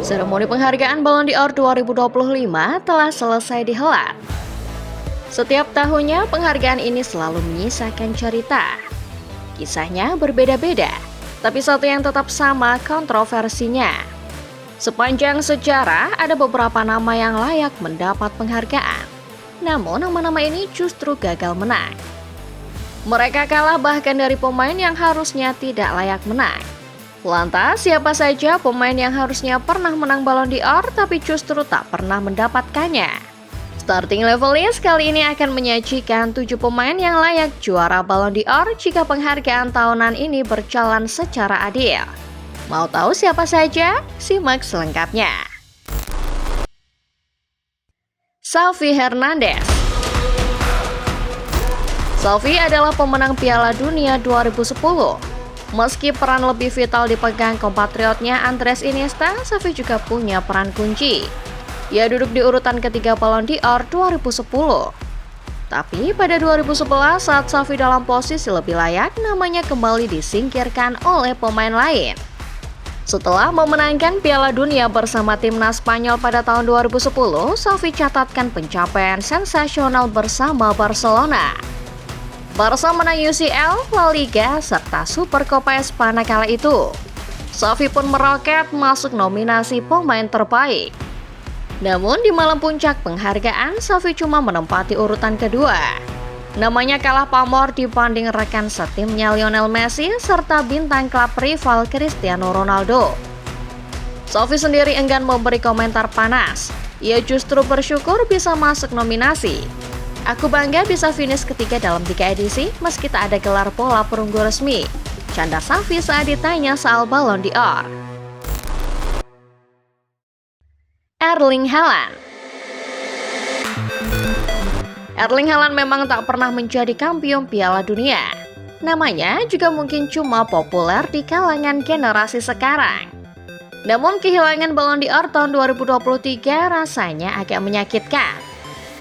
Seremoni penghargaan Ballon d'Or 2025 telah selesai dihelat. Setiap tahunnya penghargaan ini selalu menyisakan cerita. Kisahnya berbeda-beda, tapi satu yang tetap sama, kontroversinya. Sepanjang sejarah ada beberapa nama yang layak mendapat penghargaan. Namun nama-nama ini justru gagal menang. Mereka kalah bahkan dari pemain yang harusnya tidak layak menang. Lantas, siapa saja pemain yang harusnya pernah menang Ballon d'Or tapi justru tak pernah mendapatkannya? Starting Level List kali ini akan menyajikan 7 pemain yang layak juara Ballon d'Or jika penghargaan tahunan ini berjalan secara adil. Mau tahu siapa saja? Simak selengkapnya. Xavi Hernandez. Xavi adalah pemenang Piala Dunia 2010. Meski peran lebih vital dipegang kompatriotnya Andres Iniesta, Xavi juga punya peran kunci. Ia duduk di urutan ketiga Ballon d'Or 2010. Tapi pada 2011 saat Xavi dalam posisi lebih layak, namanya kembali disingkirkan oleh pemain lain. Setelah memenangkan Piala Dunia bersama timnas Spanyol pada tahun 2010, Xavi catatkan pencapaian sensasional bersama Barcelona. Barca menang UCL, La Liga, serta Supercopa Espana kala itu. Xavi pun meroket masuk nominasi pemain terbaik. Namun di malam puncak penghargaan, Xavi cuma menempati urutan kedua. Namanya kalah pamor dibanding rekan setimnya Lionel Messi serta bintang klub rival Cristiano Ronaldo. Xavi sendiri enggan memberi komentar panas. Ia justru bersyukur bisa masuk nominasi. Aku bangga bisa finish ketiga dalam 3 edisi meski tak ada gelar bola perunggu resmi. Canda Xavi saat ditanya soal Ballon d'Or. Erling Haaland. Erling Haaland memang tak pernah menjadi kampiun Piala Dunia. Namanya juga mungkin cuma populer di kalangan generasi sekarang. Namun kehilangan Ballon d'Or tahun 2023 rasanya agak menyakitkan.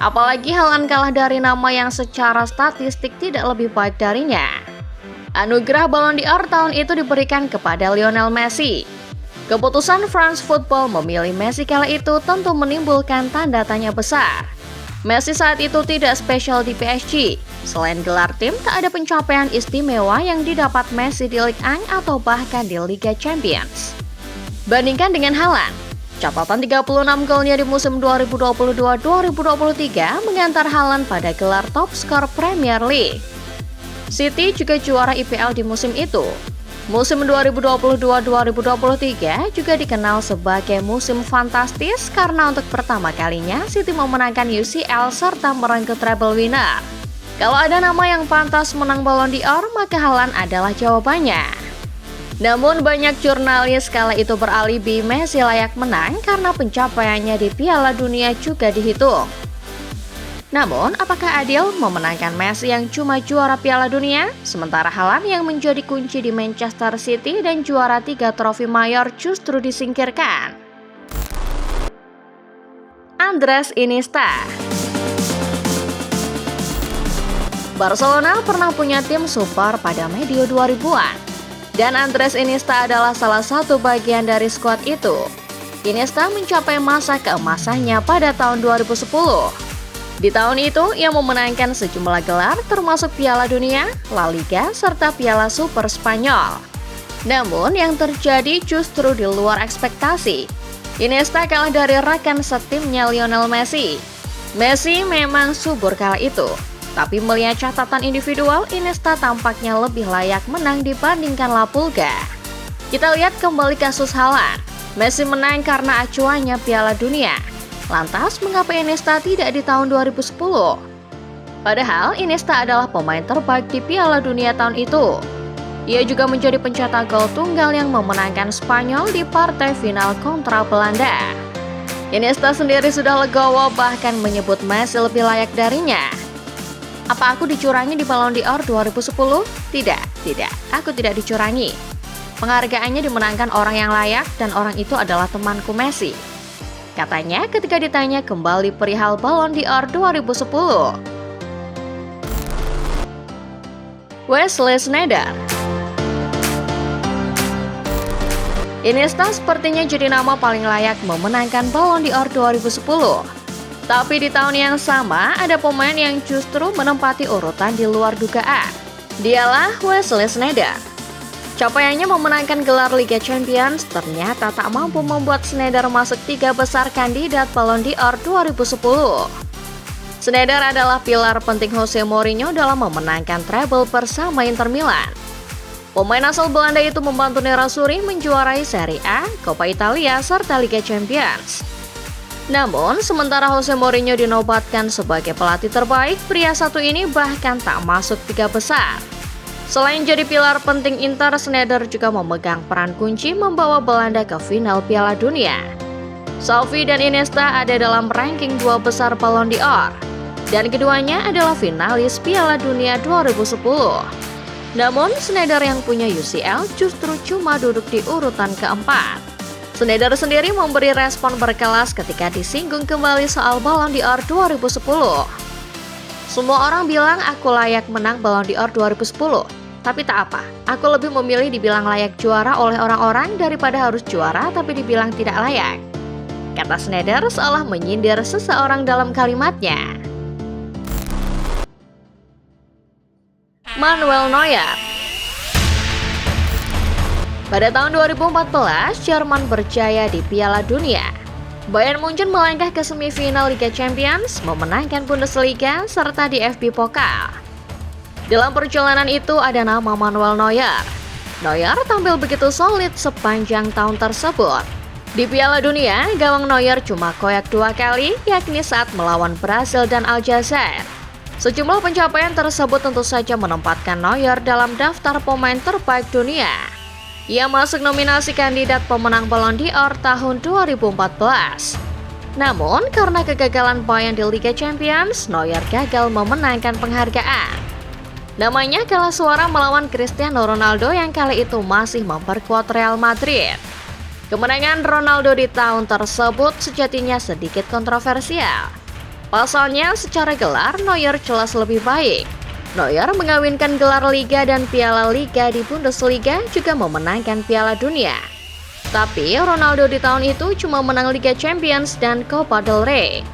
Apalagi Haaland kalah dari nama yang secara statistik tidak lebih baik darinya. Anugerah Ballon d'Or tahun itu diberikan kepada Lionel Messi. Keputusan France Football memilih Messi kala itu tentu menimbulkan tanda tanya besar. Messi saat itu tidak spesial di PSG. Selain gelar tim, tak ada pencapaian istimewa yang didapat Messi di Ligue 1 atau bahkan di Liga Champions. Bandingkan dengan Haaland, catatan 36 golnya di musim 2022-2023 mengantar Haaland pada gelar top skor Premier League. City juga juara IPL di musim itu. Musim 2022-2023 juga dikenal sebagai musim fantastis karena untuk pertama kalinya City memenangkan UCL serta merengkuh treble winner. Kalau ada nama yang pantas menang Ballon d'Or, maka Haaland adalah jawabannya. Namun banyak jurnalis kala itu beralibi Messi layak menang karena pencapaiannya di Piala Dunia juga dihitung. Namun, apakah adil memenangkan Messi yang cuma juara Piala Dunia, sementara Haaland yang menjadi kunci di Manchester City dan juara 3 trofi mayor justru disingkirkan? Andres Iniesta. Barcelona pernah punya tim super pada medio 2000-an. Dan Andres Iniesta adalah salah satu bagian dari skuad itu. Iniesta mencapai masa keemasannya pada tahun 2010. Di tahun itu, ia memenangkan sejumlah gelar termasuk Piala Dunia, La Liga, serta Piala Super Spanyol. Namun, yang terjadi justru di luar ekspektasi. Iniesta kalah dari rekan setimnya Lionel Messi. Messi memang subur kala itu. Tapi melihat catatan individual, Iniesta tampaknya lebih layak menang dibandingkan La Pulga. Kita lihat kembali kasus Haaland. Messi menang karena acuannya Piala Dunia. Lantas, mengapa Iniesta tidak di tahun 2010? Padahal, Iniesta adalah pemain terbaik di Piala Dunia tahun itu. Ia juga menjadi pencetak gol tunggal yang memenangkan Spanyol di partai final kontra Belanda. Iniesta sendiri sudah legowo bahkan menyebut Messi lebih layak darinya. Apa aku dicurangi di Ballon d'Or 2010? Tidak, aku tidak dicurangi. Penghargaannya dimenangkan orang yang layak dan orang itu adalah temanku Messi. Katanya ketika ditanya kembali perihal Ballon d'Or 2010. Wesley Sneijder. Iniesta sepertinya jadi nama paling layak memenangkan Ballon d'Or 2010. Tapi di tahun yang sama, ada pemain yang justru menempati urutan di luar dugaan. Dialah Wesley Sneijder. Capaiannya memenangkan gelar Liga Champions ternyata tak mampu membuat Sneijder masuk 3 besar kandidat Ballon d'Or 2010. Sneijder adalah pilar penting Jose Mourinho dalam memenangkan treble bersama Inter Milan. Pemain asal Belanda itu membantu Nerazzurri menjuarai Serie A, Coppa Italia, serta Liga Champions. Namun, sementara Jose Mourinho dinobatkan sebagai pelatih terbaik, pria satu ini bahkan tak masuk 3 besar. Selain jadi pilar penting Inter, Sneijder juga memegang peran kunci membawa Belanda ke final Piala Dunia. Xavi dan Iniesta ada dalam ranking 2 besar Ballon d'Or, dan keduanya adalah finalis Piala Dunia 2010. Namun, Sneijder yang punya UCL justru cuma duduk di urutan keempat. Sneijder sendiri memberi respon berkelas ketika disinggung kembali soal Ballon d'Or 2010. Semua orang bilang aku layak menang Ballon d'Or 2010, tapi tak apa, aku lebih memilih dibilang layak juara oleh orang-orang daripada harus juara tapi dibilang tidak layak, kata Sneijder seolah menyindir seseorang dalam kalimatnya. Manuel Neuer. Pada tahun 2014, Jerman berjaya di Piala Dunia. Bayern Munchen melangkah ke semifinal Liga Champions, memenangkan Bundesliga, serta di DFB Pokal. Dalam perjalanan itu ada nama Manuel Neuer. Neuer tampil begitu solid sepanjang tahun tersebut. Di Piala Dunia, gawang Neuer cuma koyak 2 kali, yakni saat melawan Brasil dan Aljazair. Sejumlah pencapaian tersebut tentu saja menempatkan Neuer dalam daftar pemain terbaik dunia. Ia masuk nominasi kandidat pemenang Ballon d'Or tahun 2014. Namun, karena kegagalan Bayern di Liga Champions, Neuer gagal memenangkan penghargaan. Namanya kalah suara melawan Cristiano Ronaldo yang kali itu masih memperkuat Real Madrid. Kemenangan Ronaldo di tahun tersebut sejatinya sedikit kontroversial. Pasalnya, secara gelar, Neuer jelas lebih baik. Neuer mengawinkan gelar Liga dan Piala Liga di Bundesliga, juga memenangkan Piala Dunia. Tapi, Ronaldo di tahun itu cuma menang Liga Champions dan Copa del Rey.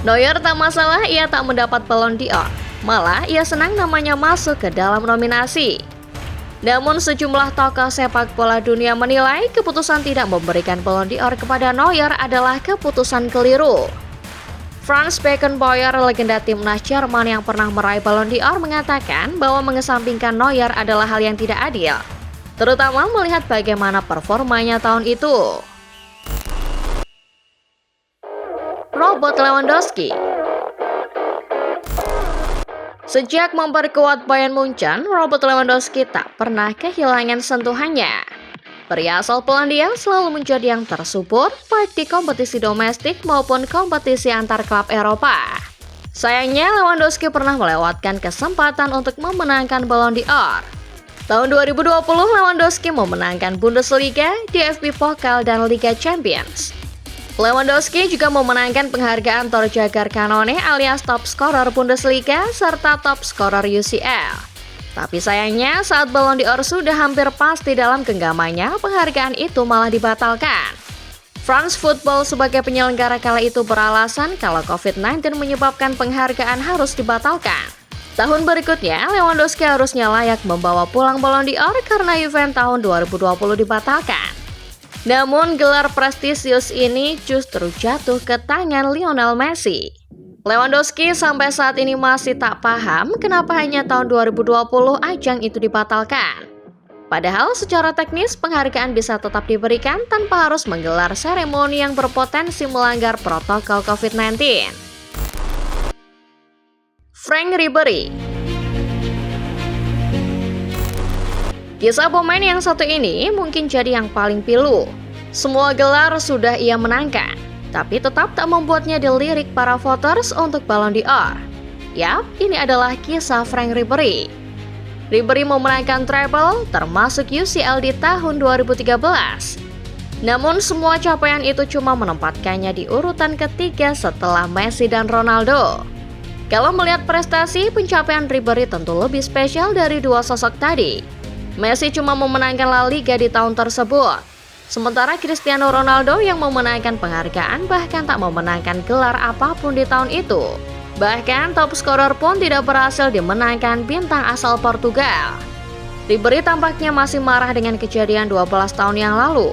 Neuer tak masalah ia tak mendapat Ballon d'Or, malah ia senang namanya masuk ke dalam nominasi. Namun, sejumlah tokoh sepak bola dunia menilai keputusan tidak memberikan Ballon d'Or kepada Neuer adalah keputusan keliru. Franz Beckenbauer, legenda timnas Jerman yang pernah meraih Ballon d'Or, mengatakan bahwa mengesampingkan Neuer adalah hal yang tidak adil, terutama melihat bagaimana performanya tahun itu. Robert Lewandowski. Sejak memperkuat Bayern Munchen, Robert Lewandowski tak pernah kehilangan sentuhannya. Pria asal Polandia selalu menjadi yang tersupport baik di kompetisi domestik maupun kompetisi antar klub Eropa. Sayangnya, Lewandowski pernah melewatkan kesempatan untuk memenangkan Ballon d'Or. Tahun 2020, Lewandowski memenangkan Bundesliga, DFB Pokal, dan Liga Champions. Lewandowski juga memenangkan penghargaan Torjäger Kanone alias Top Scorer Bundesliga serta Top Scorer UCL. Tapi sayangnya saat Ballon d'Or sudah hampir pasti dalam genggamannya, penghargaan itu malah dibatalkan. France Football sebagai penyelenggara kala itu beralasan kalau COVID-19 menyebabkan penghargaan harus dibatalkan. Tahun berikutnya, Lewandowski harusnya layak membawa pulang Ballon d'Or karena event tahun 2020 dibatalkan. Namun gelar prestisius ini justru jatuh ke tangan Lionel Messi. Lewandowski sampai saat ini masih tak paham kenapa hanya tahun 2020 ajang itu dibatalkan. Padahal secara teknis penghargaan bisa tetap diberikan tanpa harus menggelar seremoni yang berpotensi melanggar protokol COVID-19. Franck Ribéry. Kisah pemain yang satu ini mungkin jadi yang paling pilu. Semua gelar sudah ia menangkan, tapi tetap tak membuatnya dilirik para voters untuk Ballon d'Or. Yap, ini adalah kisah Franck Ribéry. Ribéry memenangkan treble termasuk UCL di tahun 2013. Namun semua capaian itu cuma menempatkannya di urutan ketiga setelah Messi dan Ronaldo. Kalau melihat prestasi, pencapaian Ribery tentu lebih spesial dari dua sosok tadi. Messi cuma memenangkan La Liga di tahun tersebut, sementara Cristiano Ronaldo yang memenangkan penghargaan bahkan tak memenangkan gelar apapun di tahun itu. Bahkan top scorer pun tidak berhasil dimenangkan bintang asal Portugal. Ribery tampaknya masih marah dengan kejadian 12 tahun yang lalu.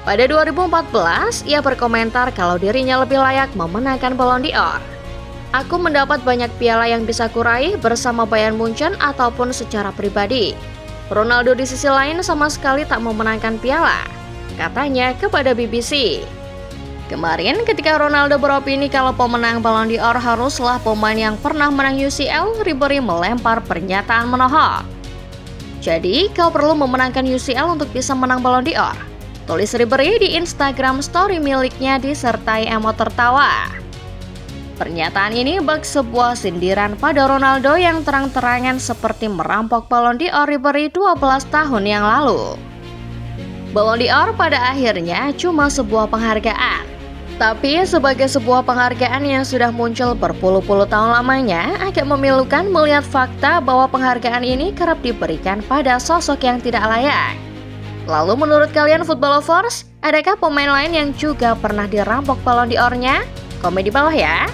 Pada 2014, ia berkomentar kalau dirinya lebih layak memenangkan Ballon d'Or. Aku mendapat banyak piala yang bisa kuraih bersama Bayern Munchen ataupun secara pribadi. Ronaldo di sisi lain sama sekali tak memenangkan piala, katanya kepada BBC. Kemarin ketika Ronaldo beropini kalau pemenang Ballon d'Or haruslah pemain yang pernah menang UCL, Ribery melempar pernyataan menohok. Jadi, kau perlu memenangkan UCL untuk bisa menang Ballon d'Or, tulis Ribery di Instagram story miliknya disertai emot tertawa. Pernyataan ini bak sebuah sindiran pada Ronaldo yang terang-terangan seperti merampok Ballon d'Or Ribery 12 tahun yang lalu. Ballon d'Or pada akhirnya cuma sebuah penghargaan. Tapi sebagai sebuah penghargaan yang sudah muncul berpuluh-puluh tahun lamanya, agak memilukan melihat fakta bahwa penghargaan ini kerap diberikan pada sosok yang tidak layak. Lalu menurut kalian football lovers, adakah pemain lain yang juga pernah dirampok Ballon d'Or-nya? Komen di bawah ya.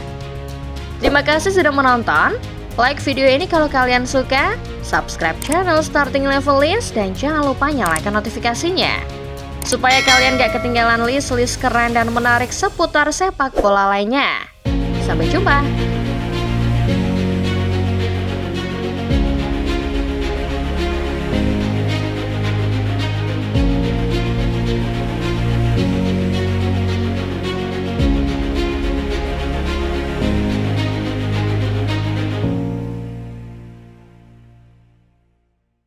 Terima kasih sudah menonton. Like video ini kalau kalian suka, subscribe channel Starting Level List, dan jangan lupa nyalakan notifikasinya supaya kalian gak ketinggalan list-list keren dan menarik seputar sepak bola lainnya. Sampai jumpa!